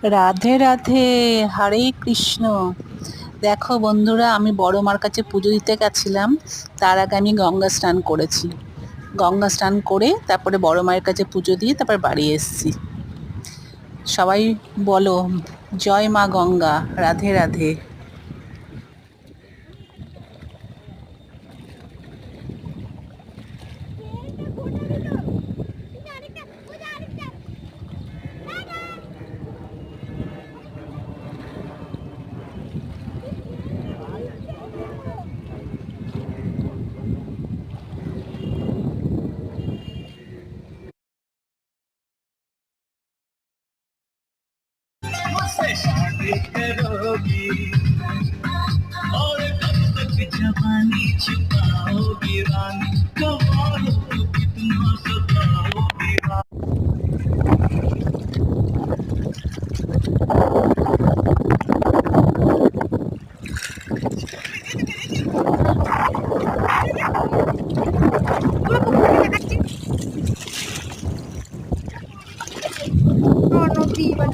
রাধে রাধে, হরে কৃষ্ণ। দেখো বন্ধুরা, আমি বড় মার কাছে পুজো দিতে গেছিলাম। তার আগে আমি গঙ্গা স্নান করেছি। গঙ্গা স্নান করে তারপরে বড় মায়ের কাছে পুজো দিয়ে তারপর বাড়ি এসেছি। সবাই বলো, জয় মা গঙ্গা, রাধে রাধে। मुझसे शादी करोगी और कब तक जवानी छुपाओगी रानी, कमाल तो कितना सताओगी নদী বা